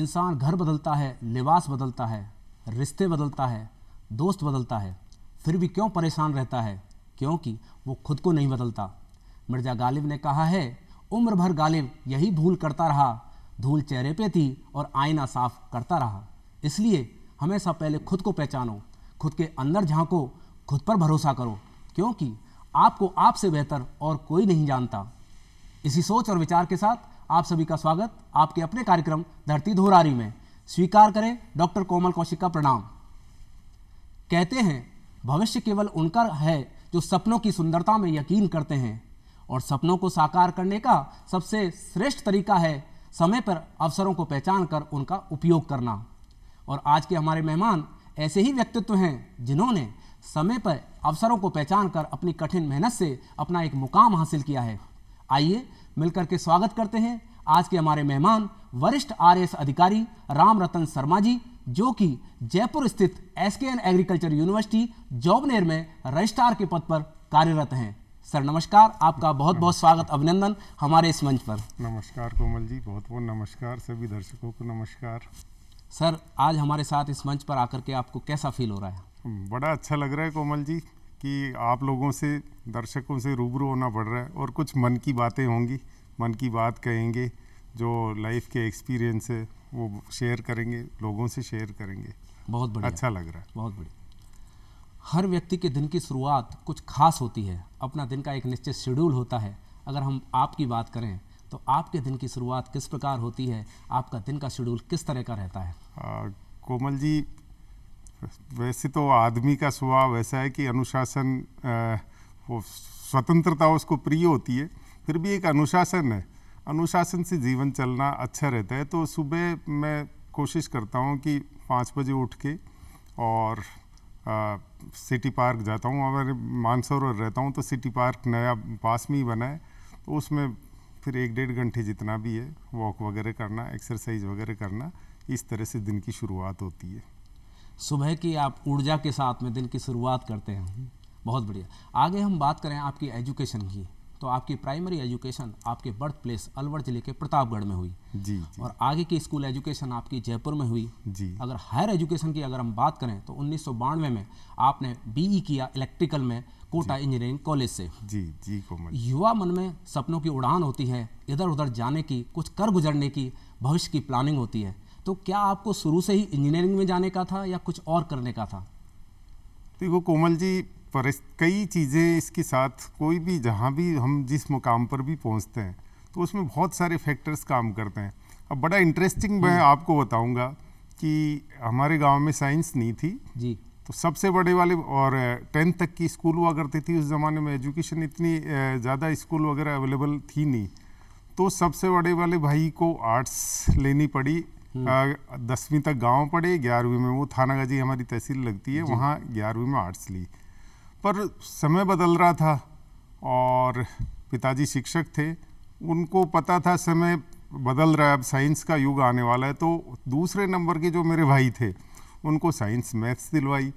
इंसान घर बदलता है, लिबास बदलता है, रिश्ते बदलता है, दोस्त बदलता है, फिर भी क्यों परेशान रहता है? क्योंकि वो खुद को नहीं बदलता। मिर्जा गालिब ने कहा है, उम्र भर गालिब यही भूल करता रहा, धूल चेहरे पे थी और आईना साफ करता रहा। इसलिए हमेशा पहले खुद को पहचानो, खुद के अंदर झांको, खुद पर भरोसा करो, क्योंकि आपको आपसे बेहतर और कोई नहीं जानता। इसी सोच और विचार के साथ आप सभी का स्वागत आपके अपने कार्यक्रम धरती धोरारी में। स्वीकार करें डॉक्टर कोमल कौशिक का प्रणाम। कहते हैं भविष्य केवल उनका है जो सपनों की सुंदरता में यकीन करते हैं, और सपनों को साकार करने का सबसे श्रेष्ठ तरीका है समय पर अवसरों को पहचान कर उनका उपयोग करना। और आज के हमारे मेहमान ऐसे ही व्यक्तित्व हैं जिन्होंने समय पर अवसरों को पहचान कर अपनी कठिन मेहनत से अपना एक मुकाम हासिल किया है। आइए मिलकर के स्वागत करते हैं आज के हमारे मेहमान, वरिष्ठ आरएएस अधिकारी राम रतन शर्मा जी, जो कि जयपुर स्थित एसकेएन एग्रीकल्चर यूनिवर्सिटी जॉबनेर में रजिस्ट्रार के पद पर कार्यरत हैं। सर नमस्कार, आपका बहुत बहुत स्वागत, अभिनंदन हमारे इस मंच पर। नमस्कार कोमल जी, बहुत बहुत नमस्कार। सभी दर्शकों को नमस्कार। सर, आज हमारे साथ इस मंच पर आकर के आपको कैसा फील हो रहा है? बड़ा अच्छा लग रहा है कोमल जी कि आप लोगों से, दर्शकों से रूबरू होना पड़ रहा है और कुछ मन की बातें होंगी, मन की बात कहेंगे, जो लाइफ के एक्सपीरियंस है वो शेयर करेंगे, लोगों से शेयर करेंगे। बहुत बढ़िया, अच्छा लग रहा है। बहुत बढ़िया। हर व्यक्ति के दिन की शुरुआत कुछ खास होती है, अपना दिन का एक निश्चित शेड्यूल होता है। अगर हम आपकी बात करें तो आपके दिन की शुरुआत किस प्रकार होती है? आपका दिन का शेड्यूल किस तरह का रहता है? कोमल जी, वैसे तो आदमी का स्वभाव वैसा है कि अनुशासन, वो स्वतंत्रता उसको प्रिय होती है, फिर भी एक अनुशासन है, अनुशासन से जीवन चलना अच्छा रहता है। तो सुबह मैं कोशिश करता हूँ कि 5 बजे उठ के और सिटी पार्क जाता हूँ। अगर मानसरोवर रहता हूँ तो सिटी पार्क नया पास में ही बना है, तो उसमें फिर 1-1.5 घंटे जितना भी है वॉक वगैरह करना, एक्सरसाइज वगैरह करना, इस तरह से दिन की शुरुआत होती है। सुबह की आप ऊर्जा के साथ में दिन की शुरुआत करते हैं, बहुत बढ़िया। आगे हम बात करें आपकी एजुकेशन की, तो आपकी प्राइमरी एजुकेशन आपके बर्थ प्लेस अलवर जिले के प्रतापगढ़ में हुई जी। और आगे की स्कूल एजुकेशन आपकी जयपुर में हुई जी। अगर हायर एजुकेशन की अगर हम बात करें तो 1992 में आपने बीई किया इलेक्ट्रिकल में कोटा इंजीनियरिंग कॉलेज से। जी कोमल। युवा मन में सपनों की उड़ान होती है, इधर उधर जाने की, कुछ कर गुजरने की, भविष्य की प्लानिंग होती है। तो क्या आपको शुरू से ही इंजीनियरिंग में जाने का था या कुछ और करने का था? देखो कोमल जी, कई चीज़ें इसके साथ, कोई भी जहाँ भी हम जिस मुकाम पर भी पहुँचते हैं तो उसमें बहुत सारे फैक्टर्स काम करते हैं। अब बड़ा इंटरेस्टिंग मैं आपको बताऊंगा कि हमारे गांव में साइंस नहीं थी जी, तो सबसे बड़े वाले, और 10th तक की स्कूल हुआ करती थी उस ज़माने में, एजुकेशन इतनी ज़्यादा स्कूल वगैरह अवेलेबल थी नहीं, तो सबसे बड़े वाले भाई को आर्ट्स लेनी पड़ी। 10वीं तक गांव पढ़े, 11वीं में वो थानागाजी हमारी तहसील लगती है, वहाँ 11वीं में आर्ट्स ली। पर समय बदल रहा था और पिताजी शिक्षक थे, उनको पता था समय बदल रहा है, अब साइंस का युग आने वाला है, तो दूसरे नंबर के जो मेरे भाई थे उनको साइंस मैथ्स दिलवाई।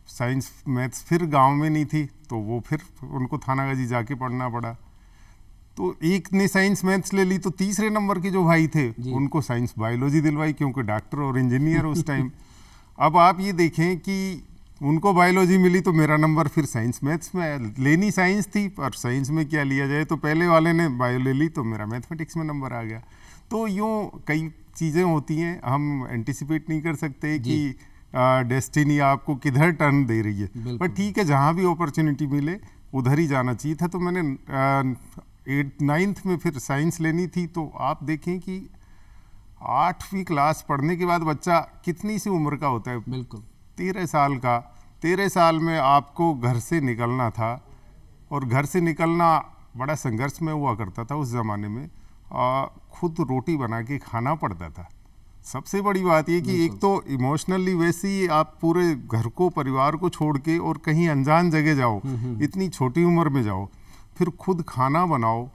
साइंस मैथ्स फिर गांव में नहीं थी तो वो फिर उनको थानागाजी जाके पढ़ना पड़ा। तो एक ने साइंस मैथ्स ले ली, तो तीसरे नंबर के जो भाई थे उनको साइंस बायोलॉजी दिलवाई, क्योंकि डॉक्टर और इंजीनियर उस टाइम। अब आप ये देखें कि उनको बायोलॉजी मिली तो मेरा नंबर फिर साइंस मैथ्स में, लेनी साइंस थी पर साइंस में क्या लिया जाए, तो पहले वाले ने बायो ले ली तो मेरा मैथमेटिक्स में नंबर आ गया। तो यूँ कई चीज़ें होती हैं, हम एंटिसिपेट नहीं कर सकते कि डेस्टिनी आपको किधर टर्न दे रही है, पर ठीक है, जहाँ भी अपॉर्चुनिटी मिले उधर ही जाना चाहिए था। तो मैंने 8th-9th में फिर साइंस लेनी थी। तो आप देखें कि 8वीं क्लास पढ़ने के बाद बच्चा कितनी सी उम्र का होता है, बिल्कुल 13 साल का। 13 साल में आपको घर से निकलना था, और घर से निकलना बड़ा संघर्ष में हुआ करता था उस ज़माने में। खुद रोटी बना के खाना पड़ता था। सबसे बड़ी बात ये कि एक तो इमोशनली वैसे ही आप पूरे घर को, परिवार को छोड़ के और कहीं अनजान जगह जाओ, इतनी छोटी उम्र में जाओ, फिर खुद खाना बनाओ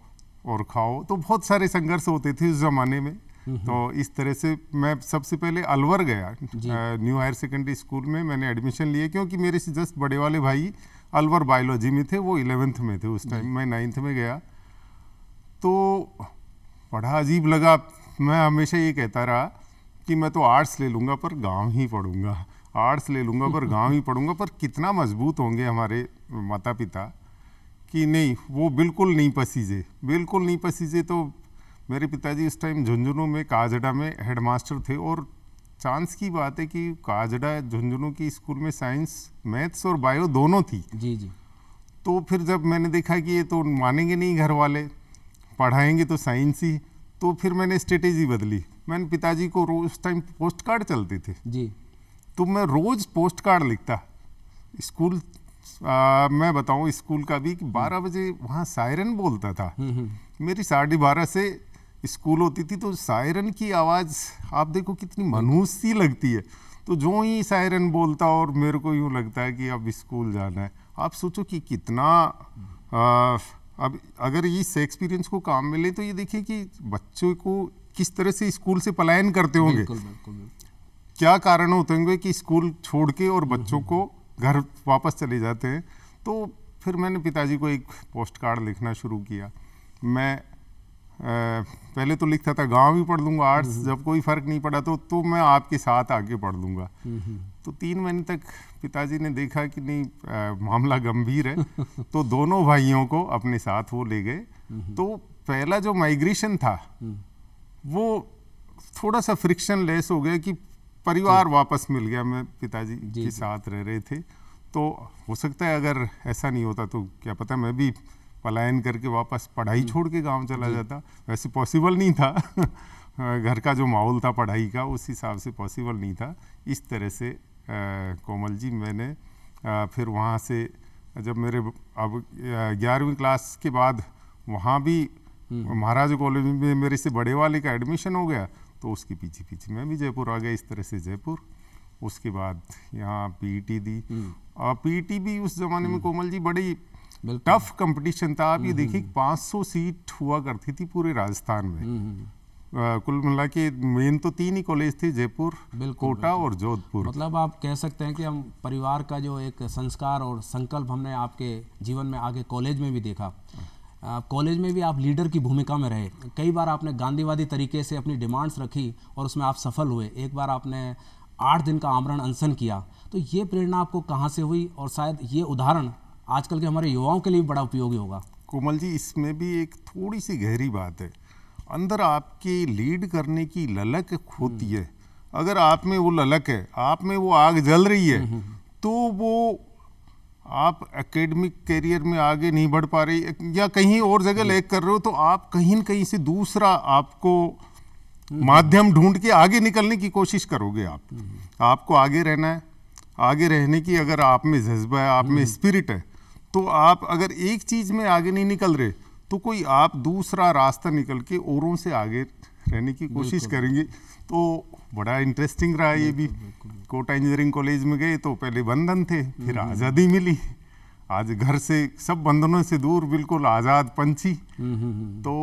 और खाओ, तो बहुत सारे संघर्ष होते थे उस ज़माने में। तो इस तरह से मैं सबसे पहले अलवर गया, न्यू हायर सेकेंडरी स्कूल में मैंने एडमिशन लिया, क्योंकि मेरे से जस्ट बड़े वाले भाई अलवर बायोलॉजी में थे, वो 11th में थे उस टाइम, मैं 9th में गया। तो बड़ा अजीब लगा। मैं हमेशा ये कहता रहा कि मैं तो आर्ट्स ले लूँगा पर गांव ही पढ़ूंगा, आर्ट्स ले लूँगा पर गांव ही पढ़ूंगा। पर कितना मजबूत होंगे हमारे माता पिता कि नहीं, वो बिल्कुल नहीं पसीजे, बिल्कुल नहीं पसीजे। तो मेरे पिताजी उस टाइम झुंझुनू में काजड़ा में हेडमास्टर थे, और चांस की बात है कि काजड़ा झुंझुनू की स्कूल में साइंस, मैथ्स और बायो दोनों थी। जी जी। तो फिर जब मैंने देखा कि ये तो मानेंगे नहीं घर वाले, पढ़ाएंगे तो साइंस ही, तो फिर मैंने स्ट्रेटेजी बदली। मैंने पिताजी को रोज, उस टाइम पोस्ट कार्ड चलते थे जी, तो मैं रोज पोस्ट कार्ड लिखता स्कूल। मैं बताऊं स्कूल का भी कि 12 बजे वहाँ सायरन बोलता था। मेरी 12:30 से स्कूल होती थी, तो सायरन की आवाज़ आप देखो कितनी मनहूस सी लगती है। तो जो ही सायरन बोलता और मेरे को यूँ लगता है कि अब स्कूल जाना है। आप सोचो कि कितना अब अगर इस एक्सपीरियंस को काम मिले तो ये देखिए कि बच्चों को किस तरह से स्कूल से पलायन करते होंगे। बिल्कुल बिल्कुल बिल्कुल। क्या कारण होते होंगे कि स्कूल छोड़ के और बच्चों को घर वापस चले जाते हैं। तो फिर मैंने पिताजी को एक पोस्ट कार्ड लिखना शुरू किया। मैं पहले तो लिखता था गांव भी पढ़ लूँगा आर्ट्स, जब कोई फ़र्क नहीं पड़ा तो मैं आपके साथ आगे पढ़ लूँगा। तो 3 महीने तक पिताजी ने देखा कि नहीं मामला गंभीर है, तो दोनों भाइयों को अपने साथ वो ले गए। तो पहला जो माइग्रेशन था वो थोड़ा सा फ्रिक्शन लेस हो गया कि परिवार वापस मिल गया। मैं पिताजी के साथ रह रहे थे, तो हो सकता है अगर ऐसा नहीं होता तो क्या पता मैं भी पलायन करके वापस पढ़ाई छोड़ के गांव चला जाता। वैसे पॉसिबल नहीं था घर का जो माहौल था पढ़ाई का, उस हिसाब से पॉसिबल नहीं था। इस तरह से कोमल जी मैंने फिर वहाँ से जब मेरे अब 11वीं क्लास के बाद वहाँ भी महाराज कॉलेज में मेरे से बड़े वाले का एडमिशन हो गया, तो उसके पीछे पीछे मैं भी जयपुर आ गया। इस तरह से जयपुर, उसके बाद यहाँ पीईटी दी। और पीईटी भी उस ज़माने में कोमल जी बड़ी टफ कंपटीशन था। आप ये देखिए 500 सीट हुआ करती थी पूरे राजस्थान में। कुल मिला के मेन तो 3 ही कॉलेज थे, जयपुर, कोटा और जोधपुर। मतलब आप कह सकते हैं कि हम परिवार का जो एक संस्कार और संकल्प हमने आपके जीवन में आगे कॉलेज में भी देखा। कॉलेज में भी आप लीडर की भूमिका में रहे। कई बार आपने गांधीवादी तरीके से अपनी डिमांड्स रखी और उसमें आप सफल हुए। एक बार आपने 8 दिन का आमरण अनशन किया। तो ये प्रेरणा आपको कहाँ से हुई, और शायद ये उदाहरण आजकल के हमारे युवाओं के लिए भी बड़ा उपयोगी होगा। कोमल जी, इसमें भी एक थोड़ी सी गहरी बात है। अंदर आपकी लीड करने की ललक होती है। अगर आप में वो ललक है, आप में वो आग जल रही है, तो वो आप एकेडमिक करियर में आगे नहीं बढ़ पा रही या कहीं और जगह लैग कर रहे हो, तो आप कहीं न कहीं से दूसरा आपको माध्यम ढूंढ के आगे निकलने की कोशिश करोगे। आपको आगे रहना है। आगे रहने की अगर आप में जज्बा है, आप में स्पिरिट है, तो आप अगर एक चीज़ में आगे नहीं निकल रहे तो कोई आप दूसरा रास्ता निकल के औरों से आगे रहने की कोशिश करेंगे। तो बड़ा इंटरेस्टिंग रहा ये भी। कोटा इंजीनियरिंग कॉलेज में गए तो पहले बंधन थे, फिर आज़ादी मिली। आज घर से सब बंधनों से दूर, बिल्कुल आज़ाद पंछी। तो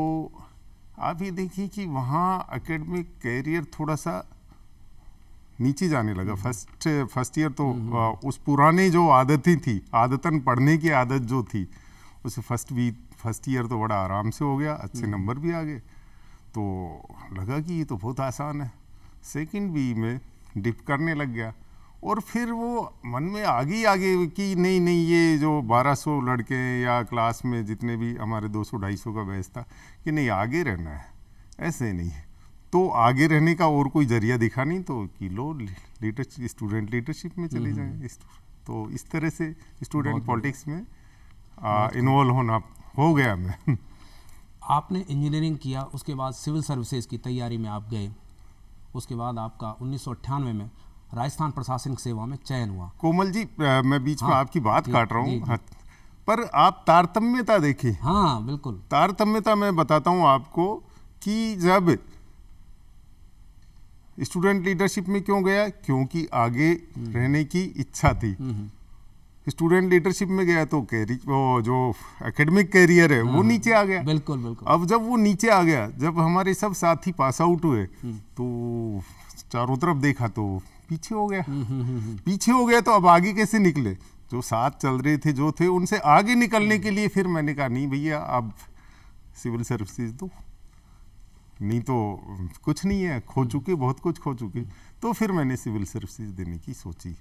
आप ये देखिए कि वहाँ एकेडमिक कैरियर थोड़ा सा नीचे जाने लगा। फर्स्ट ईयर तो उस पुराने जो आदतें थी, आदतन पढ़ने की आदत जो थी, उसे फर्स्ट ईयर तो बड़ा आराम से हो गया, अच्छे नंबर भी आ गए। तो लगा कि ये तो बहुत आसान है। सेकंड बी में डिप करने लग गया, और फिर वो मन में आगे कि नहीं ये जो 1200 लड़के या क्लास में जितने भी हमारे 200-250 का बैच था, कि नहीं आगे रहना है, ऐसे नहीं। तो आगे रहने का और कोई जरिया दिखा नहीं, तो कि लो स्टूडेंट लीडरशिप में चले जाएं। तो इस तरह से स्टूडेंट पॉलिटिक्स में इन्वॉल्व हो गया मैं। आपने इंजीनियरिंग किया, उसके बाद सिविल सर्विसेज की तैयारी में आप गए। उसके बाद आपका 1998 में राजस्थान प्रशासनिक सेवा में चयन हुआ। कोमल जी, मैं बीच में आपकी बात काट रहा हूँ, पर आप तारतम्यता देखिए। हाँ बिल्कुल, तारतम्यता मैं बताता हूँ आपको कि जब स्टूडेंट लीडरशिप में क्यों गया, क्योंकि आगे रहने की इच्छा थी। स्टूडेंट लीडरशिप में गया तो वो जो एकेडमिक कैरियर है वो नीचे आ गया। बिल्कुल बिल्कुल। अब जब वो नीचे आ गया, जब हमारे सब साथी पास आउट हुए, तो चारों तरफ देखा तो पीछे हो गया। पीछे हो गया तो अब आगे कैसे निकले? जो साथ चल रहे थे, जो थे, उनसे आगे निकलने के लिए फिर मैंने कहा नहीं भैया, अब सिविल सर्विसेज दो। नहीं तो कुछ नहीं है, खो चुके, बहुत कुछ खो चुके। तो फिर मैंने सिविल सर्विसेज देने की सोची।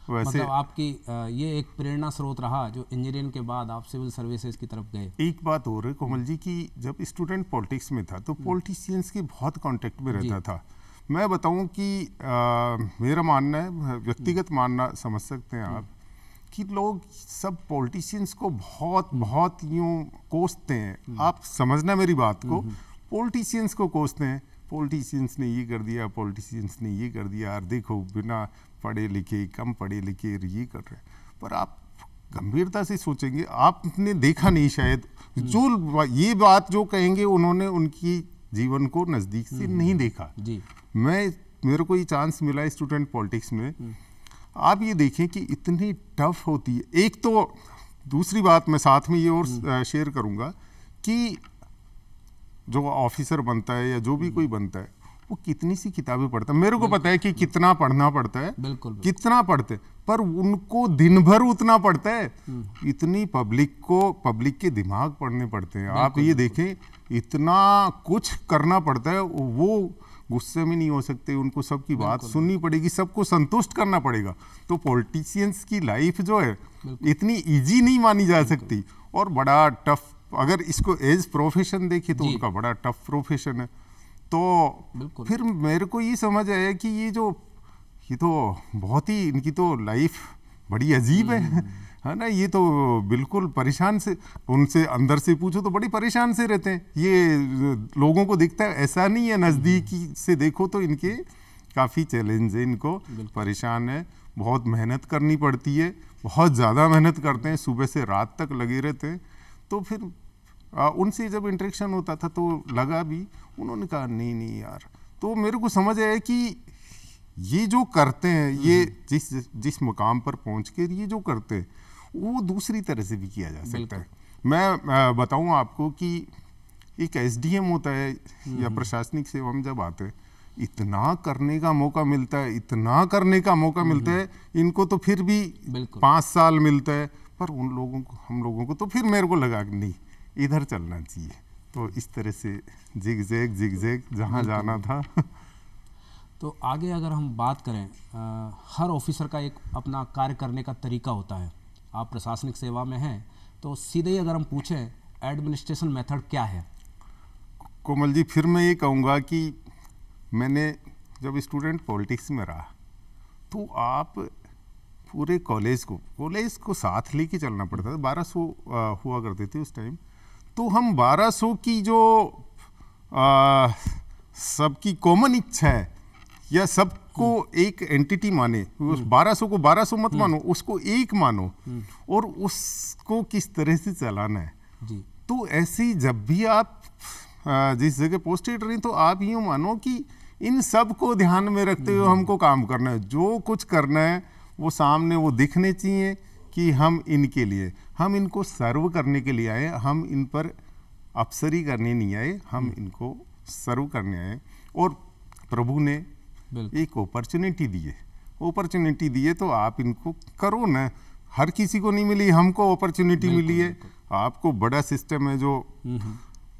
वैसे मतलब आपकी ये एक प्रेरणा स्रोत रहा जो इंजीनियरिंग के बाद आप सिविल सर्विसेज की तरफ गए। एक बात और है कोमल जी कि जब स्टूडेंट पॉलिटिक्स में था तो पॉलिटिशियंस के बहुत कांटेक्ट में रहता था। मैं बताऊं कि मेरा मानना है, व्यक्तिगत मानना समझ सकते हैं आप, कि लोग सब पॉलिटिशियंस को बहुत बहुत यूं कोसते हैं। आप समझना मेरी बात को, पॉलिटिशियंस को कोसते हैं, पॉलिटिशियंस ने ये कर दिया, पॉलिटिशियंस ने ये कर दिया, और देखो बिना पढ़े लिखे, कम पढ़े लिखे ये कर रहे हैं। पर आप गंभीरता से सोचेंगे, आपने देखा नहीं शायद, जो ये बात जो कहेंगे उन्होंने उनकी जीवन को नज़दीक से नहीं देखा जी। मेरे को ये चांस मिला स्टूडेंट पॉलिटिक्स में। आप ये देखें कि इतनी टफ होती है। एक तो दूसरी बात मैं साथ में ये और शेयर करूंगा कि जो ऑफिसर बनता है या जो भी कोई बनता है वो कितनी सी किताबें पढ़ता है। मेरे को पता है कि कितना पढ़ना पड़ता है, बिल्कुल कितना पढ़ते, पर उनको दिन भर उतना पढ़ता है। इतनी पब्लिक के दिमाग पढ़ने पड़ते हैं। आप ये देखें, इतना कुछ करना पड़ता है। वो गुस्से में नहीं हो सकते, उनको सबकी बात सुननी पड़ेगी, सबको संतुष्ट करना पड़ेगा। तो पॉलिटिशियंस की लाइफ जो है इतनी इजी नहीं मानी जा सकती, और बड़ा टफ। अगर इसको एज प्रोफेशन देखे तो उनका बड़ा टफ प्रोफेशन है। तो फिर मेरे को ये समझ आया कि ये तो बहुत ही, इनकी तो लाइफ बड़ी अजीब है ना। ये तो बिल्कुल परेशान से, उनसे अंदर से पूछो तो बड़ी परेशान से रहते हैं। ये लोगों को दिखता है, ऐसा नहीं है, नज़दीकी से देखो तो इनके काफ़ी चैलेंज है, इनको परेशान है, बहुत मेहनत करनी पड़ती है, बहुत ज़्यादा मेहनत करते हैं, सुबह से रात तक लगे रहते हैं। तो फिर उनसे जब इंटरेक्शन होता था तो लगा भी, उन्होंने कहा नहीं यार। तो मेरे को समझ आया कि ये जो करते हैं, ये जिस मुकाम पर पहुंच के ये जो करते हैं वो दूसरी तरह से भी किया जा सकता है। मैं बताऊं आपको कि एक एसडीएम होता है या प्रशासनिक सेवा में जब आते हैं, इतना करने का मौका मिलता है, इतना करने का मौका मिलता है। इनको तो फिर भी 5 साल मिलता है, पर हम लोगों को तो फिर मेरे को लगा कि नहीं, इधर चलना चाहिए। तो इस तरह से जिग-जैग जहाँ जाना था। तो आगे अगर हम बात करें, हर ऑफिसर का एक अपना कार्य करने का तरीका होता है। आप प्रशासनिक सेवा में हैं, तो सीधे ही अगर हम पूछें एडमिनिस्ट्रेशन मेथड क्या है? कोमल जी, फिर मैं ये कहूँगा कि मैंने जब स्टूडेंट पॉलिटिक्स में रहा तो आप पूरे कॉलेज को साथ लेके चलना पड़ता था। 1200 हुआ करते थे उस टाइम। तो हम 1200 की जो सबकी कॉमन इच्छा है, या सबको एक एंटिटी माने, उस 1200 को 1200 मत मानो, उसको एक मानो, और उसको किस तरह से चलाना है जी। तो ऐसे जब भी आप जिस जगह पोस्टेड रही, तो आप यूँ मानो कि इन सब को ध्यान में रखते हुए हमको काम करना है। जो कुछ करना है वो सामने वो दिखने चाहिए कि हम इनके लिए, हम इनको सर्व करने के लिए आए, हम इन पर अफसरी करने नहीं आए, हम इनको सर्व करने आए। और प्रभु ने एक अपॉर्चुनिटी दी है तो आप इनको करो ना। हर किसी को नहीं मिली, हमको अपॉर्चुनिटी मिली है। आपको बड़ा सिस्टम है, जो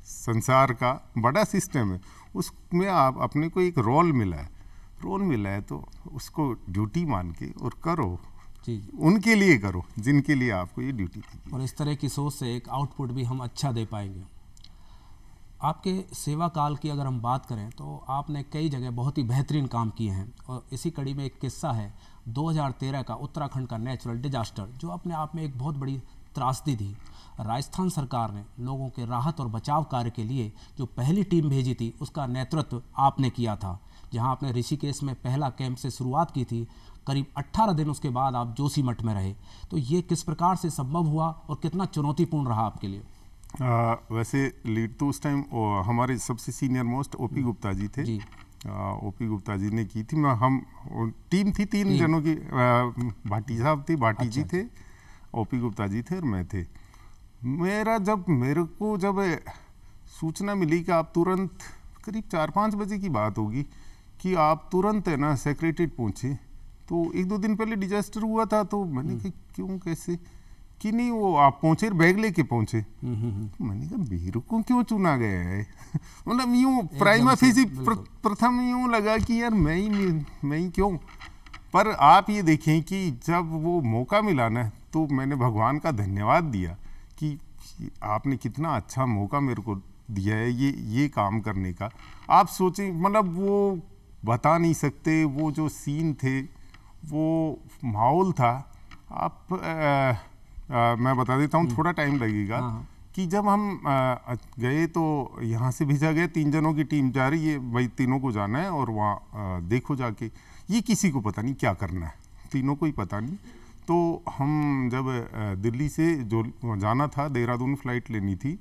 संसार का बड़ा सिस्टम है, उसमें आप अपने को एक रोल मिला है तो उसको ड्यूटी मान के और करो जी। उनके लिए करो जिनके लिए आपको ये ड्यूटी थी। और इस तरह की सोच से एक आउटपुट भी हम अच्छा दे पाएंगे। आपके सेवा काल की अगर हम बात करें तो आपने कई जगह बहुत ही बेहतरीन काम किए हैं, और इसी कड़ी में एक किस्सा है 2013 का उत्तराखंड का नेचुरल डिजास्टर, जो अपने आप में एक बहुत बड़ी त्रासदी थी। राजस्थान सरकार ने लोगों के राहत और बचाव कार्य के लिए जो पहली टीम भेजी थी, उसका नेतृत्व आपने किया था, जहां आपने ऋषिकेश में पहला कैंप से शुरुआत की थी। करीब 18 दिन उसके बाद आप जोशीमठ में रहे। तो ये किस प्रकार से संभव हुआ और कितना चुनौतीपूर्ण रहा आपके लिए? वैसे लीड तो उस टाइम हमारे सबसे senior most OP Gupta ji थे। ओपी गुप्ता जी ने की थी। हम टीम थी 3 जनों की। भाटी साहब थे, भाटी जी थे, ओपी गुप्ता जी थे और मैं थे। मेरे को जब सूचना मिली कि आप तुरंत, करीब 4-5 बजे की बात होगी, कि आप तुरंत है ना सेक्रेटरीट पहुँचे। तो 1-2 दिन पहले डिजास्टर हुआ था, तो मैंने कहा क्यों, कैसे? कि नहीं वो आप पहुंचे, बैग लेके पहुंचे। मैंने कहा मेरे को क्यों चुना गया है? मतलब यूं प्राइमा फेसी प्रथम यूं लगा कि यार मैं ही क्यों। पर आप ये देखें कि जब वो मौका मिला ना, तो मैंने भगवान का धन्यवाद दिया कि आपने कितना अच्छा मौका मेरे को दिया है ये काम करने का। आप सोचें, मतलब वो बता नहीं सकते, वो जो सीन थे, वो माहौल था। आप मैं बता देता हूँ, थोड़ा टाइम लगेगा। कि जब हम गए तो यहाँ से भेजा गया, 3 जनों की टीम जा रही है, भाई तीनों को जाना है और वहाँ देखो जाके। ये किसी को पता नहीं क्या करना है, तीनों को ही पता नहीं। तो हम जब दिल्ली से जो जाना था, देहरादून फ्लाइट लेनी थी,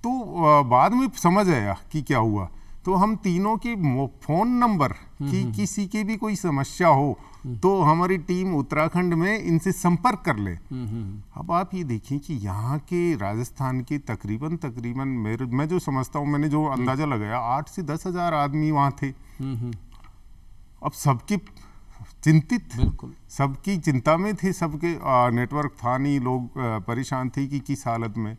तो बाद में समझ आया कि क्या हुआ। तो हम तीनों के फ़ोन नंबर कि किसी की भी कोई समस्या हो तो हमारी टीम उत्तराखंड में इनसे संपर्क कर ले। अब आप ये देखें कि यहाँ के राजस्थान के तकरीबन मैं जो समझता हूँ, मैंने जो अंदाजा लगाया, 8 से 10 हज़ार आदमी वहाँ थे। अब सबके चिंतित, सबकी चिंता में थे, सबके नेटवर्क था नहीं, लोग परेशान थे कि किस हालत में।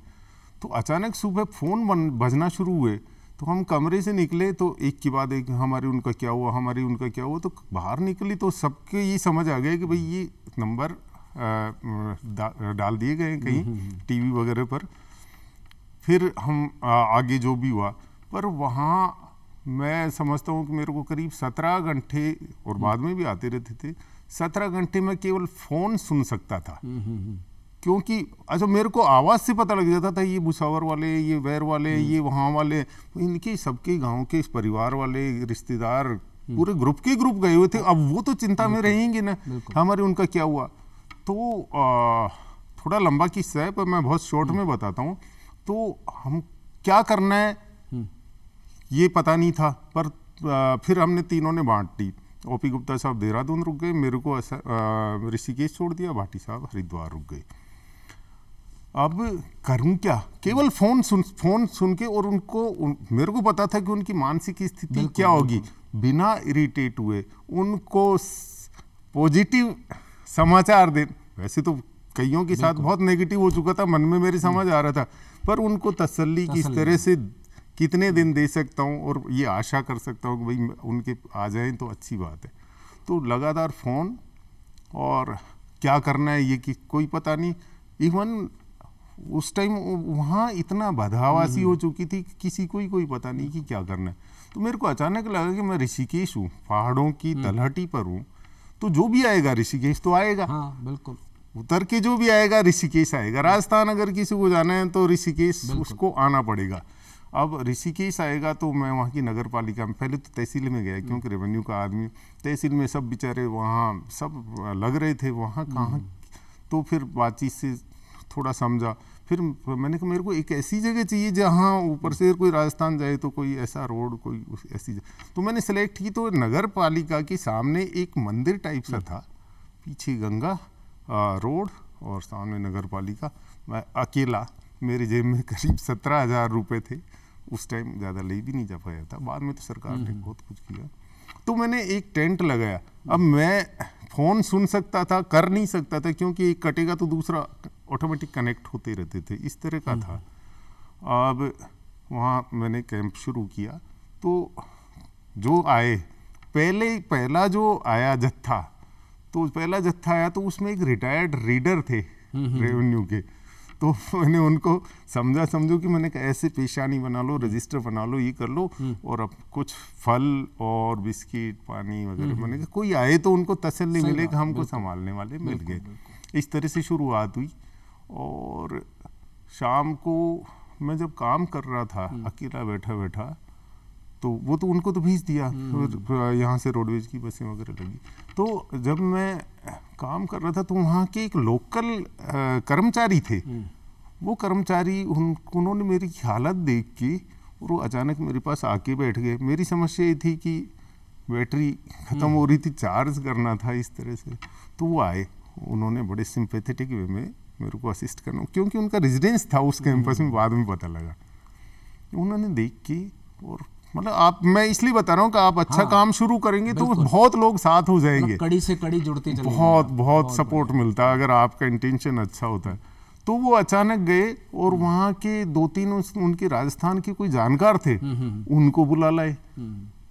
तो अचानक सुबह फ़ोन बजना शुरू हुए। तो हम कमरे से निकले तो एक के बाद एक, हमारे उनका क्या हुआ, हमारे उनका क्या हुआ। तो बाहर निकली तो सबके ये समझ आ गया कि भाई ये नंबर डाल दिए गए कहीं टीवी वगैरह पर। फिर हम आगे जो भी हुआ, पर वहाँ मैं समझता हूँ कि मेरे को करीब 17 घंटे, और बाद में भी आते रहते थे, 17 घंटे में केवल फ़ोन सुन सकता था। क्योंकि अच्छा, मेरे को आवाज़ से पता लग जाता था ये भुसावर वाले, ये वैर वाले, ये वहाँ वाले, इनके सबके गांव के परिवार वाले, रिश्तेदार, पूरे ग्रुप गए हुए थे। अब वो तो चिंता में रहेंगे ना, हमारे उनका क्या हुआ। तो थोड़ा लंबा किस्सा है, पर मैं बहुत शॉर्ट में बताता हूँ। तो हम क्या करना है ये पता नहीं था, पर फिर हमने तीनों ने बांट दी। ओपी गुप्ता साहब देहरादून रुक गए, मेरे को ऋषिकेश छोड़ दिया, भाटी साहब हरिद्वार रुक गए। अब करूं क्या? केवल फोन सुन के, और मेरे को पता था कि उनकी मानसिक स्थिति क्या होगी। बिना इरिटेट हुए उनको पॉजिटिव समाचार दे। वैसे तो कईयों के साथ बहुत नेगेटिव हो चुका था, मन में मेरे समझ आ रहा था, पर उनको तसल्ली की इस तरह से कितने दिन दे सकता हूँ, और ये आशा कर सकता हूँ कि भाई उनके आ जाएं तो अच्छी बात है। तो लगातार फ़ोन, और क्या करना है ये कि कोई पता नहीं। इवन उस टाइम वहाँ इतना बदहवासी हो चुकी थी, किसी को ही कोई पता नहीं कि क्या करना है। तो मेरे को अचानक लगा कि मैं ऋषिकेश हूँ, पहाड़ों की तलहटी पर हूँ, तो जो भी आएगा ऋषिकेश तो आएगा। हाँ, बिल्कुल। उतर के जो भी आएगा ऋषिकेश आएगा। राजस्थान अगर किसी को जाना है तो ऋषिकेश उसको आना पड़ेगा। अब ऋषिकेश आएगा तो मैं वहाँ की नगर पालिका में, पहले तो तहसील में गया, क्योंकि रेवेन्यू का आदमी, तहसील में सब बेचारे वहाँ सब लग रहे थे, वहाँ कहाँ। तो फिर बातचीत से थोड़ा समझा। फिर मैंने कहा मेरे को एक ऐसी जगह चाहिए जहाँ ऊपर से कोई राजस्थान जाए तो कोई ऐसा रोड, कोई ऐसी जगह। तो मैंने सेलेक्ट की। तो नगर पालिका के सामने एक मंदिर टाइप सा था, पीछे गंगा रोड और सामने नगर पालिका। मैं अकेला, मेरे जेब में करीब 17,000 रुपये थे उस टाइम, ज़्यादा ले भी नहीं जा पाया था। बाद में तो सरकार ने बहुत कुछ किया। तो मैंने एक टेंट लगाया। अब मैं फ़ोन सुन सकता था, कर नहीं सकता था, क्योंकि एक कटेगा तो दूसरा ऑटोमेटिक कनेक्ट होते रहते थे, इस तरह का था। अब वहाँ मैंने कैंप शुरू किया। तो जो आए, पहला जो आया जत्था, तो पहला जत्था आया तो उसमें एक रिटायर्ड रीडर थे रेवेन्यू के। तो मैंने उनको समझो कि मैंने कहा ऐसे पेशानी बना लो, रजिस्टर बना लो, ये कर लो, और अब कुछ फल और बिस्किट, पानी वगैरह। मैंने कहा कोई आए तो उनको तसल्ली मिले कि हमको संभालने वाले मिल गए। इस तरह से शुरुआत हुई। और शाम को मैं जब काम कर रहा था अकेला बैठा, तो वो तो उनको तो भेज दिया, यहाँ से रोडवेज की बसें वगैरह लगी। तो जब मैं काम कर रहा था तो वहाँ के एक लोकल कर्मचारी थे। वो कर्मचारी उन्होंने मेरी हालत देख के, और वो अचानक मेरे पास आके बैठ गए। मेरी समस्या ये थी कि बैटरी ख़त्म हो रही थी, चार्ज करना था इस तरह से। तो वो आए, उन्होंने बड़े सिंपैथेटिक वे में मेरे को असिस्ट करना, क्योंकि उनका रेजिडेंस था उस कैंपस में, बाद में पता लगा। उन्होंने देख के, और मतलब मैं इसलिए बता रहा हूँ कि आप अच्छा काम शुरू करेंगे तो बहुत लोग साथ हो जाएंगे, कड़ी से कड़ी जुड़ती चलेगी, बहुत सपोर्ट मिलता है अगर आपका इंटेंशन अच्छा होता है। तो वो अचानक गए और वहाँ के 2-3 उनके राजस्थान के कोई जानकार थे, उनको बुला लाए।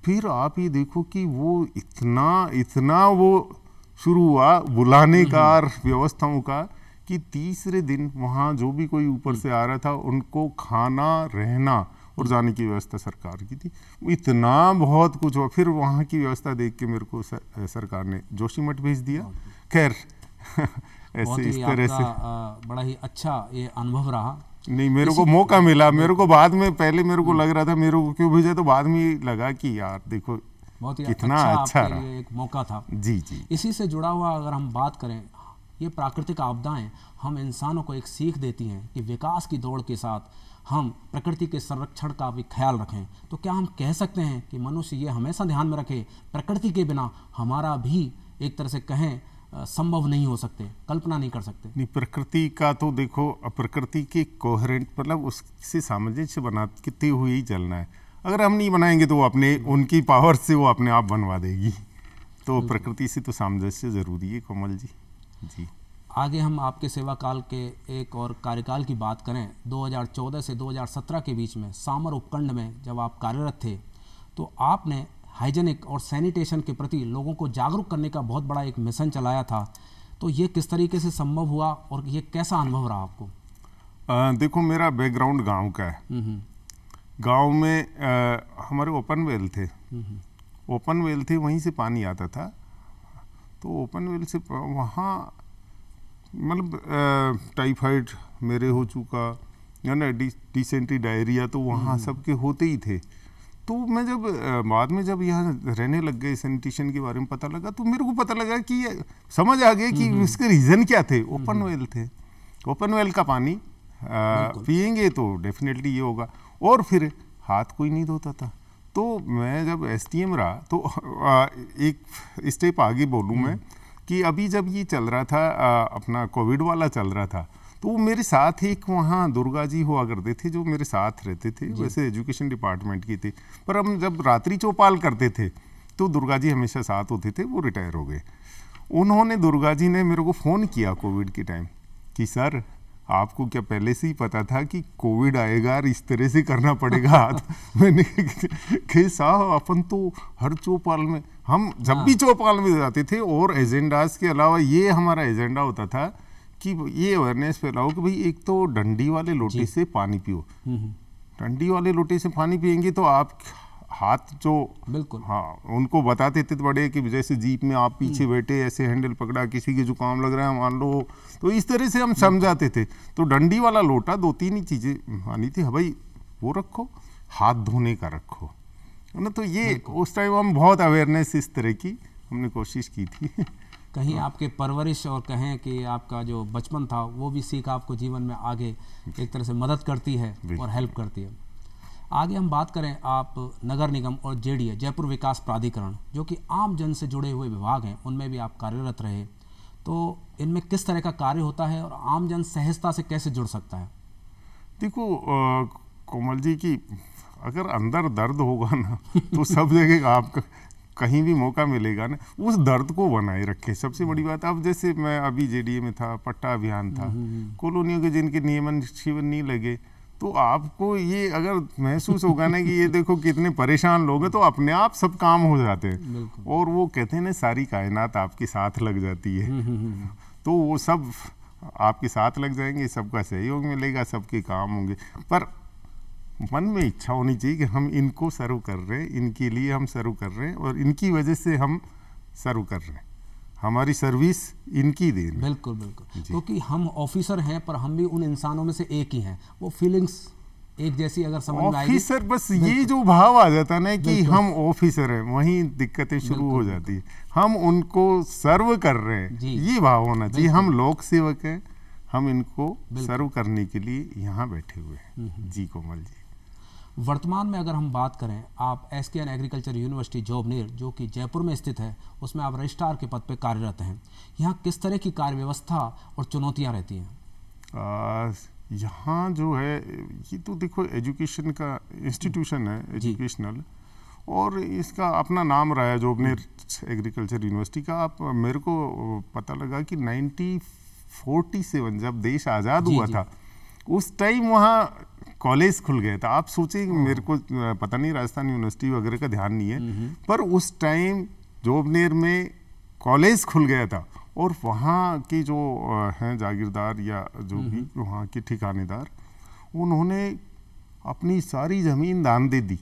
फिर आप ये देखो कि वो इतना वो शुरू हुआ बुलाने का और व्यवस्थाओं का कि तीसरे दिन वहाँ जो भी कोई ऊपर से आ रहा था उनको खाना, रहना और जाने की व्यवस्था सरकार की थी। इतना बहुत कुछ हुआ। फिर वहाँ की व्यवस्था देख के मेरे को सरकार ने जोशीमठ भेज दिया। खैर ऐसे इस तरह से बड़ा ही अच्छा ये अनुभव रहा। नहीं, मेरे को मौका मिला। मेरे को बाद में, पहले मेरे को लग रहा था मेरे को क्यों भेजा, तो बाद में लगा कि यार देखो बहुत ही कितना अच्छा रहा। ये एक मौका था। जी जी। इसी से जुड़ा हुआ अगर हम बात करें, ये प्राकृतिक आपदाएं हम इंसानों को एक सीख देती हैं कि विकास की दौड़ के साथ हम प्रकृति के संरक्षण का भी ख्याल रखें। तो क्या हम कह सकते हैं कि मनुष्य ये हमेशा ध्यान में रखे, प्रकृति के बिना हमारा भी एक तरह से कहें संभव नहीं हो सकते, कल्पना नहीं कर सकते? नहीं, प्रकृति का तो देखो, प्रकृति के कोहेरेंट मतलब उससे सामंजस्य बनाते हुए ही चलना है। अगर हम नहीं बनाएंगे तो वो अपने उनकी पावर से वो अपने आप बनवा देगी। तो प्रकृति से तो सामंजस्य जरूरी है कोमल जी। जी। आगे हम आपके सेवा काल के एक और कार्यकाल की बात करें, 2014 से 2017 के बीच में सामर उपखंड में जब आप कार्यरत थे, तो आपने हाइजेनिक और सैनिटेशन के प्रति लोगों को जागरूक करने का बहुत बड़ा एक मिशन चलाया था। तो ये किस तरीके से संभव हुआ और ये कैसा अनुभव रहा आपको? देखो, मेरा बैकग्राउंड गांव का है। गांव में हमारे ओपन वेल थे। ओपन वेल थे, वहीं से पानी आता था। तो ओपन वेल से वहाँ मतलब टाइफाइड मेरे हो चुका या ना डिसेंट्री, डायरिया तो वहाँ सबके होते ही थे। तो मैं जब बाद में जब यहाँ रहने लग गए, सैनिटेशन के बारे में पता लगा, तो मेरे को पता लगा कि समझ आ गया कि इसके रीज़न क्या थे। ओपन वेल थे। ओपन वेल का पानी पिएंगे तो डेफिनेटली ये होगा। और फिर हाथ कोई नहीं धोता था। तो मैं जब एसटीएम रहा तो एक स्टेप आगे बोलूँ मैं कि अभी जब ये चल रहा था अपना कोविड वाला चल रहा था, तो मेरे साथ एक वहाँ दुर्गा जी हुआ करते थे जो मेरे साथ रहते थे। वैसे एजुकेशन डिपार्टमेंट की थे, पर हम जब रात्रि चौपाल करते थे तो दुर्गा जी हमेशा साथ होते थे। वो रिटायर हो गए। उन्होंने, दुर्गा जी ने मेरे को फ़ोन किया कोविड के टाइम कि सर, आपको क्या पहले से ही पता था कि कोविड आएगा और इस तरह से करना पड़ेगा हाथ? मैंने कहा साहब, अपन तो हर चौपाल में, हम जब भी चौपाल में जाते थे और एजेंडाज के अलावा ये हमारा एजेंडा होता था कि ये अवेयरनेस फैलाओ कि भाई एक तो डंडी वाले लोटे से पानी पियो। डंडी वाले लोटे से पानी पिएंगे तो आप हाथ जो, बिल्कुल, हाँ, उनको बताते थे बड़े कि जैसे जीप में आप पीछे बैठे ऐसे हैंडल पकड़ा, किसी के जुकाम लग रहा है मान लो, तो इस तरह से हम समझाते थे। तो डंडी वाला लोटा 2-3 ही चीज़ें आनी थी। भाई वो रखो, हाथ धोने का रखो, है ना। तो ये उस टाइम हम बहुत अवेयरनेस इस तरह की हमने कोशिश की थी। कहीं आपके परवरिश और कहें कि आपका जो बचपन था वो भी सीख आपको जीवन में आगे एक तरह से मदद करती है और हेल्प करती है। आगे हम बात करें, आप नगर निगम और जेडीए जयपुर विकास प्राधिकरण, जो कि आम जन से जुड़े हुए विभाग हैं, उनमें भी आप कार्यरत रहे। तो इनमें किस तरह का कार्य होता है और आम जन सहजता से कैसे जुड़ सकता है? देखो कोमल जी की अगर अंदर दर्द होगा ना तो सब जगह आपका कहीं भी मौका मिलेगा ना, उस दर्द को बनाए रखें। सबसे बड़ी बात, अब जैसे मैं अभी जेडीए में था, पट्टा अभियान था, कॉलोनियों के जिनके नियमन शिवन नहीं लगे, तो आपको ये अगर महसूस होगा ना कि ये देखो कितने परेशान लोग हैं, तो अपने आप सब काम हो जाते हैं। और वो कहते हैं ना, सारी कायनात आपके साथ लग जाती है। तो वो सब आपके साथ लग जाएंगे, सबका सहयोग मिलेगा, सबके काम होंगे। पर मन में इच्छा होनी चाहिए कि हम इनको सर्व कर रहे हैं, इनके लिए हम सर्व कर रहे हैं और इनकी वजह से हम सर्व कर रहे हैं। हमारी सर्विस इनकी देन। बिल्कुल बिल्कुल, क्योंकि हम ऑफिसर हैं पर हम भी उन इंसानों में से एक ही हैं। वो फीलिंग्स एक जैसी अगर समझ में आएगी, ऑफिसर बस ये जो भाव आ जाता है ना कि हम ऑफिसर हैं, वहीं दिक्कतें शुरू हो जाती है। हम उनको सर्व कर रहे हैं, ये भाव होना चाहिए। हम लोक सेवक हैं, हम इनको सर्व करने के लिए यहाँ बैठे हुए हैं। जी कोमल जी। वर्तमान में अगर हम बात करें, आप एसकेएन एग्रीकल्चर यूनिवर्सिटी जोबनेर, जो कि जयपुर में स्थित है, उसमें आप रजिस्ट्रार के पद पर कार्यरत हैं। यहाँ किस तरह की कार्य व्यवस्था और चुनौतियाँ रहती हैं? यहाँ जो है, ये तो देखो एजुकेशन का इंस्टीट्यूशन है, एजुकेशनल, और इसका अपना नाम रहा है जोबनेर एग्रीकल्चर यूनिवर्सिटी का। आप मेरे को पता लगा कि 47 जब देश आज़ाद हुआ था, उस टाइम वहाँ कॉलेज खुल गए था। आप सोचिए, मेरे को पता नहीं राजस्थान यूनिवर्सिटी वगैरह का ध्यान नहीं है, पर उस टाइम जोबनेर में कॉलेज खुल गया था और वहाँ के जो हैं जागीरदार या जो भी वहाँ के ठिकानेदार, उन्होंने अपनी सारी ज़मीन दान दे दी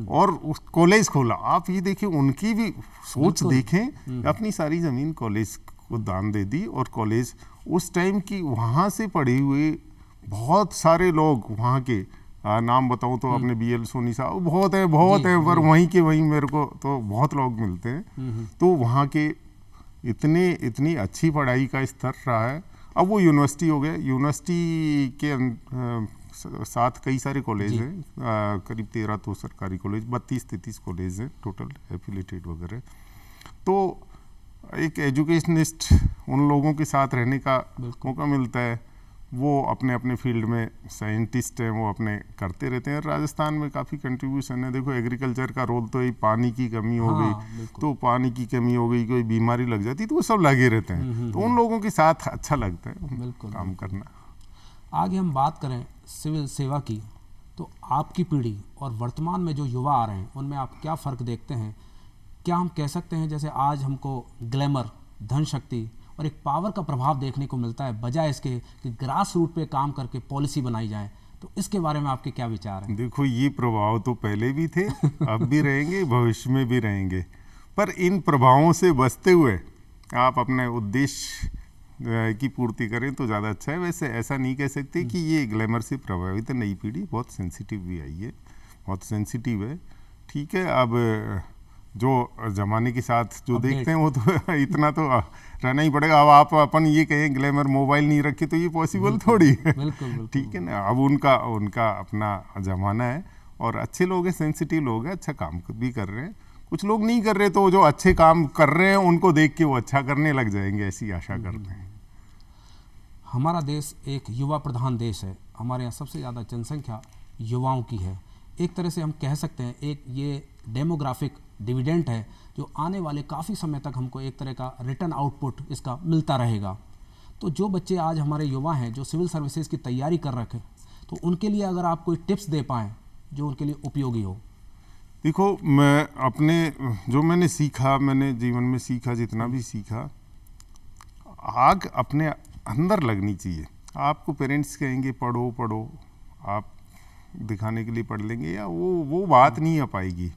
और उस कॉलेज खोला। आप ये देखिए, उनकी भी सोच देखें, अपनी सारी ज़मीन कॉलेज को दान दे दी और कॉलेज उस टाइम की वहाँ से पढ़े हुए बहुत सारे लोग, वहाँ के नाम बताऊँ तो अपने BL सोनी साहब बहुत है पर वहीं के वहीं मेरे को तो बहुत लोग मिलते हैं। तो वहाँ के इतनी अच्छी पढ़ाई का स्तर रहा है। अब वो यूनिवर्सिटी हो गया, यूनिवर्सिटी के साथ कई सारे कॉलेज हैं, करीब 13 तो सरकारी कॉलेज, 32-33 कॉलेज हैं टोटल एफिलेटेड वगैरह। तो एक एजुकेशनिस्ट उन लोगों के साथ रहने का मौका मिलता है, वो अपने अपने फील्ड में साइंटिस्ट हैं, वो अपने करते रहते हैं। राजस्थान में काफ़ी कंट्रीब्यूशन है। देखो एग्रीकल्चर का रोल तो, ये पानी की कमी हो गई तो पानी की कमी हो गई, कोई बीमारी लग जाती तो वो सब लगे रहते हैं। तो उन लोगों के साथ अच्छा लगता है काम करना। आगे हम बात करें सिविल सेवा की, तो आपकी पीढ़ी और वर्तमान में जो युवा आ रहे हैं उनमें आप क्या फ़र्क देखते हैं? क्या हम कह सकते हैं जैसे आज हमको ग्लैमर, धन शक्ति और एक पावर का प्रभाव देखने को मिलता है, बजाय इसके कि ग्रास रूट पे काम करके पॉलिसी बनाई जाए, तो इसके बारे में आपके क्या विचार हैं? देखो, ये प्रभाव तो पहले भी थे, अब भी रहेंगे, भविष्य में भी रहेंगे, पर इन प्रभावों से बचते हुए आप अपने उद्देश्य की पूर्ति करें तो ज़्यादा अच्छा है। वैसे ऐसा नहीं कह सकते कि ये ग्लैमर से प्रभावित है। नई पीढ़ी बहुत सेंसिटिव भी आई है, बहुत सेंसिटिव है, ठीक है। अब जो ज़माने के साथ जो देखते हैं वो तो इतना तो रहना ही पड़ेगा। अब आप अपन ये कहें ग्लैमर मोबाइल नहीं रखे तो ये पॉसिबल थोड़ी है, ठीक है ना। अब उनका अपना ज़माना है और अच्छे लोग हैं, सेंसिटिव लोग हैं, अच्छा काम भी कर रहे हैं। कुछ लोग नहीं कर रहे, तो जो अच्छे काम कर रहे हैं उनको देख के वो अच्छा करने लग जाएंगे, ऐसी आशा करते हैं। हमारा देश एक युवा प्रधान देश है। हमारे यहाँ सबसे ज़्यादा जनसंख्या युवाओं की है। एक तरह से हम कह सकते हैं एक ये डेमोग्राफिक डिविडेंड है जो आने वाले काफ़ी समय तक हमको एक तरह का रिटर्न आउटपुट इसका मिलता रहेगा। तो जो बच्चे आज हमारे युवा हैं जो सिविल सर्विसेज की तैयारी कर रखे, तो उनके लिए अगर आप कोई टिप्स दे पाएँ जो उनके लिए उपयोगी हो। देखो, मैं अपने जो मैंने सीखा, मैंने जीवन में सीखा, जितना भी सीखा, आग अपने अंदर लगनी चाहिए। आपको पेरेंट्स कहेंगे पढ़ो पढ़ो, आप दिखाने के लिए पढ़ लेंगे, या वो बात नहीं आ पाएगी।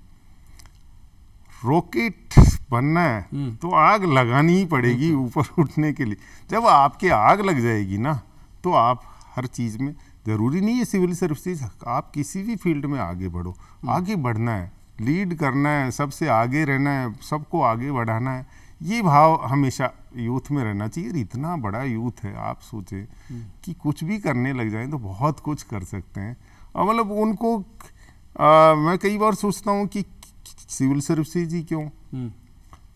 रॉकेट बनना है तो आग लगानी ही पड़ेगी ऊपर उठने के लिए। जब आपके आग लग जाएगी ना, तो आप हर चीज़ में, ज़रूरी नहीं है सिविल सर्विसेज, आप किसी भी फील्ड में आगे बढ़ो। आगे बढ़ना है, लीड करना है, सबसे आगे रहना है, सबको आगे बढ़ाना है, ये भाव हमेशा यूथ में रहना चाहिए। इतना बड़ा यूथ है, आप सोचें कि कुछ भी करने लग जाएं तो बहुत कुछ कर सकते हैं। मतलब उनको मैं कई बार सोचता हूँ कि सिविल सर्विसेज ही क्यों,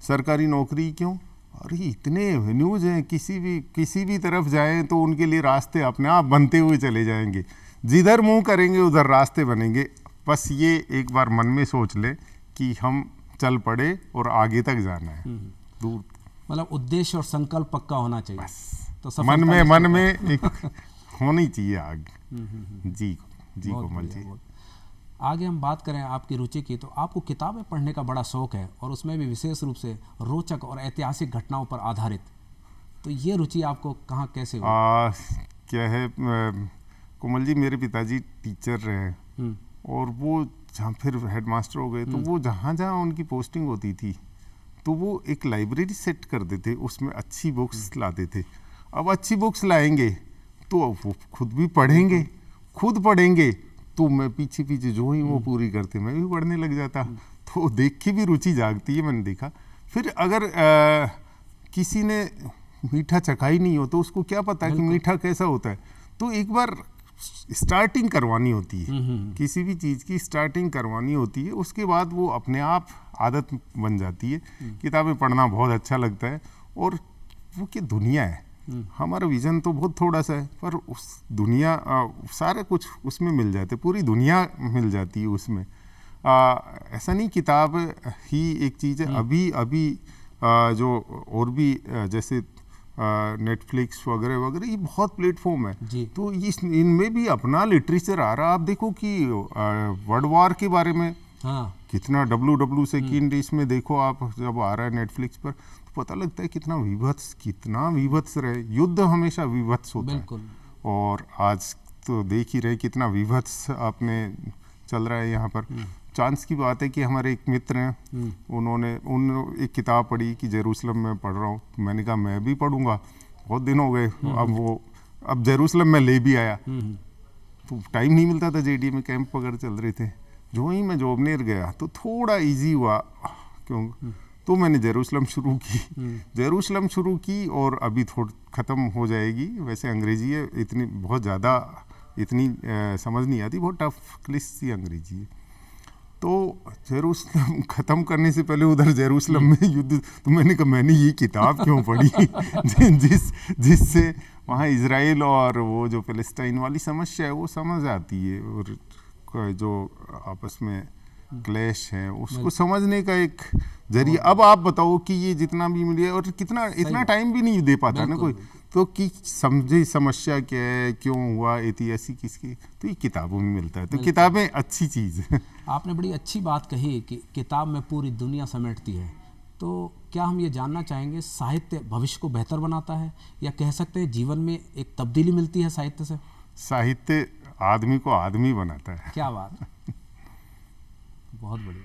सरकारी नौकरी क्यों, अरे इतने एवेन्यूज हैं, किसी भी तरफ जाएं तो उनके लिए रास्ते अपने आप बनते हुए चले जाएंगे। जिधर मुंह करेंगे उधर रास्ते बनेंगे। बस ये एक बार मन में सोच ले कि हम चल पड़े और आगे तक जाना है, दूर। मतलब उद्देश्य और संकल्प पक्का होना चाहिए। बस तो मन में एक होनी चाहिए आग। जी कोमल जी। आगे हम बात करें आपकी रुचि की, तो आपको किताबें पढ़ने का बड़ा शौक है और उसमें भी विशेष रूप से रोचक और ऐतिहासिक घटनाओं पर आधारित। तो ये रुचि आपको कहाँ कैसे हुई? क्या है कोमल जी, मेरे पिताजी टीचर रहे और वो जहाँ फिर हेडमास्टर हो गए, तो वो जहाँ जहाँ उनकी पोस्टिंग होती थी तो वो एक लाइब्रेरी सेट कर देते, उसमें अच्छी बुक्स लाते थे। अब अच्छी बुक्स लाएंगे तो वो खुद भी पढ़ेंगे, खुद पढ़ेंगे तो मैं पीछे पीछे जो ही वो पूरी करते मैं भी पढ़ने लग जाता। तो देख के भी रुचि जागती है, मैंने देखा। फिर अगर किसी ने मीठा चखा ही नहीं हो तो उसको क्या पता कि मीठा कैसा होता है। तो एक बार स्टार्टिंग करवानी होती है, किसी भी चीज़ की स्टार्टिंग करवानी होती है, उसके बाद वो अपने आप आदत बन जाती है। किताबें पढ़ना बहुत अच्छा लगता है। और वो की दुनिया है, हमारा विजन तो बहुत थोड़ा सा है, पर उस दुनिया सारे कुछ उसमें मिल जाते, पूरी दुनिया मिल जाती है उसमें। ऐसा नहीं किताब ही एक चीज़ है। अभी जो और भी जैसे नेटफ्लिक्स वगैरह वगैरह, ये बहुत प्लेटफॉर्म है। जी। तो इनमें भी अपना लिटरेचर आ रहा है। आप देखो कि वर्ल्ड वॉर के बारे में हाँ कितना WW सेकेंड इसमें देखो आप, जब आ रहा है नेटफ्लिक्स पर तो पता लगता है कितना विभत्स रहे। युद्ध हमेशा विभत्स होता है, बिल्कुल। और आज तो देख ही रहे कितना विभत्स आपने चल रहा है यहाँ पर। चांस की बात है कि हमारे एक मित्र हैं, उन्होंने एक किताब पढ़ी कि जेरूसलम में पढ़ रहा हूँ। मैंने कहा मैं भी पढ़ूंगा, बहुत दिन हो गए। अब जेरूसलम में ले भी आया, तो टाइम नहीं मिलता था, JDA में कैंप वगैरह चल रहे थे। जो ही मैं जोबनेर गया तो थोड़ा इजी हुआ, क्यों तो मैंने जेरूसलम शुरू की और अभी ख़त्म हो जाएगी। वैसे अंग्रेजी है, इतनी बहुत ज़्यादा इतनी समझ नहीं आती, बहुत टफ क्लिस सी अंग्रेजी है। तो जेरूसलम ख़त्म करने से पहले उधर जेरूसलम में युद्ध, तो मैंने कहा मैंने ये किताब क्यों पढ़ी जिससे वहाँ इजराइल और वो जो फ़लस्तीन वाली समस्या है वो समझ आती है, और जो आपस में क्लैश है उसको समझने का एक जरिए। अब आप बताओ कि ये जितना भी मीडिया, और इतना टाइम भी नहीं दे पाता ना कोई, तो कि समझे समस्या क्या है, क्यों हुआ, ऐतिहासिक किसकी, तो ये किताबों में मिलता है। तो किताबें अच्छी चीज़ है। आपने बड़ी अच्छी बात कही कि किताब में पूरी दुनिया समेटती है। तो क्या हम ये जानना चाहेंगे, साहित्य भविष्य को बेहतर बनाता है, या कह सकते हैं जीवन में एक तब्दीली मिलती है साहित्य से? साहित्य आदमी को आदमी बनाता है। क्या बात है, बहुत बढ़िया।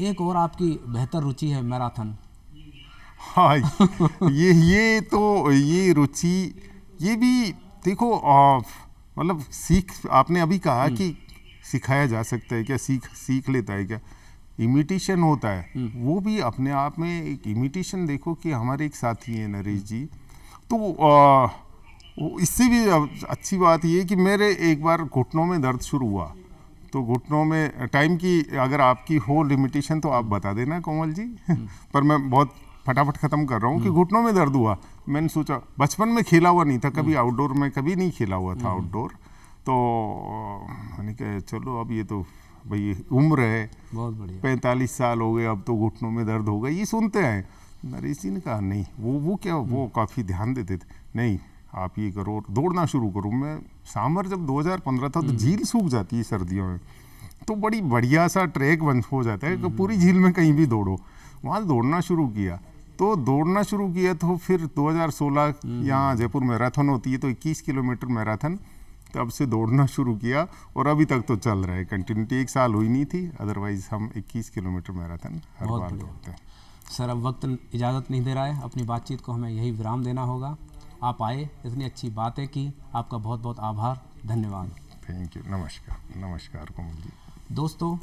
एक और आपकी बेहतर रुचि है मैराथन। हाँ, ये रुचि, ये भी देखो मतलब आपने अभी कहा कि सिखाया जा सकता है क्या, सीख लेता है क्या, इमिटेशन होता है, वो भी अपने आप में एक इमिटेशन। देखो कि हमारे एक साथी हैं नरेश जी, तो इससे भी अच्छी बात ये कि मेरे एक बार घुटनों में दर्द शुरू हुआ, तो घुटनों में टाइम की अगर आपकी हो लिमिटेशन तो आप बता देना कोमल जी। पर मैं बहुत फटाफट ख़त्म कर रहा हूँ कि घुटनों में दर्द हुआ। मैंने सोचा, बचपन में खेला हुआ नहीं था कभी आउटडोर में, कभी नहीं खेला हुआ था आउटडोर, तो मैंने कहा चलो अब ये तो भाई उम्र है, बहुत बढ़िया, 45 साल हो गए, अब तो घुटनों में दर्द होगा, ये सुनते हैं। नरेश जी ने कहा नहीं, वो क्या, वो काफ़ी ध्यान देते थे, नहीं आप ये करो, दौड़ना शुरू करो। मैं सामर जब 2015 था तो झील सूख जाती है सर्दियों में, तो बड़ी बढ़िया सा ट्रैक बन हो जाता है कि पूरी झील में कहीं भी दौड़ो। वहाँ दौड़ना शुरू किया तो फिर 2016 यहाँ जयपुर मैराथन होती है, तो 21 किलोमीटर मैराथन, तब से दौड़ना शुरू किया और अभी तक तो चल रहा है कंटिन्यूटी। 1 साल हुई नहीं थी, अदरवाइज हम 21 किलोमीटर मैराथन हर बार दौड़ते हैं। सर अब वक्त इजाज़त नहीं दे रहा है, अपनी बातचीत को हमें यही विराम देना होगा। आप आए, इतनी अच्छी बातें की, आपका बहुत बहुत आभार, धन्यवाद। थैंक यू, नमस्कार कोमल जी। दोस्तों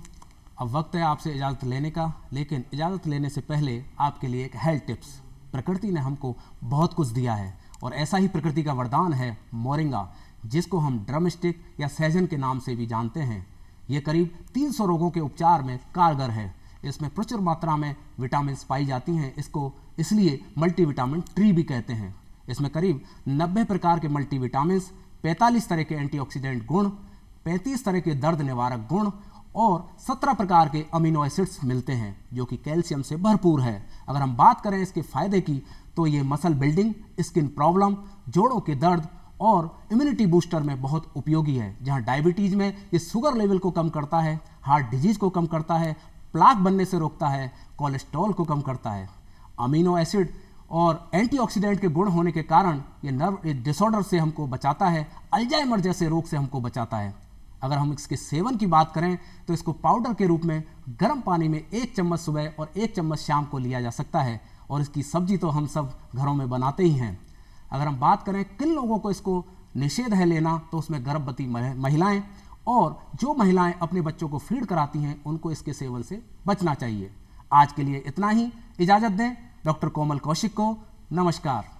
अब वक्त है आपसे इजाज़त लेने का, लेकिन इजाज़त लेने से पहले आपके लिए एक हेल्थ टिप्स। प्रकृति ने हमको बहुत कुछ दिया है, और ऐसा ही प्रकृति का वरदान है मोरिंगा, जिसको हम ड्रम स्टिक या सहजन के नाम से भी जानते हैं। ये करीब 300 रोगों के उपचार में कारगर है। इसमें प्रचुर मात्रा में विटामिन पाई जाती हैं, इसको इसलिए मल्टीविटामिन ट्री भी कहते हैं। इसमें करीब 90 प्रकार के मल्टीविटामिन, 45 तरह के एंटीऑक्सीडेंट गुण, 35 तरह के दर्द निवारक गुण और 17 प्रकार के अमीनो एसिड्स मिलते हैं, जो कि कैल्शियम से भरपूर है। अगर हम बात करें इसके फायदे की, तो ये मसल बिल्डिंग, स्किन प्रॉब्लम, जोड़ों के दर्द और इम्यूनिटी बूस्टर में बहुत उपयोगी है। जहां डायबिटीज़ में ये शुगर लेवल को कम करता है, हार्ट डिजीज को कम करता है, प्लाक बनने से रोकता है, कोलेस्ट्रॉल को कम करता है। अमीनो एसिड और एंटीऑक्सीडेंट के गुण होने के कारण ये नर्व डिसऑर्डर से हमको बचाता है, अल्जाइमर जैसे रोग से हमको बचाता है। अगर हम इसके सेवन की बात करें तो इसको पाउडर के रूप में गर्म पानी में 1 चम्मच सुबह और 1 चम्मच शाम को लिया जा सकता है, और इसकी सब्जी तो हम सब घरों में बनाते ही हैं। अगर हम बात करें किन लोगों को इसको निषेध है लेना, तो उसमें गर्भवती महिलाएं और जो महिलाएं अपने बच्चों को फीड कराती हैं, उनको इसके सेवन से बचना चाहिए। आज के लिए इतना ही, इजाज़त दें डॉक्टर कोमल कौशिक को। नमस्कार।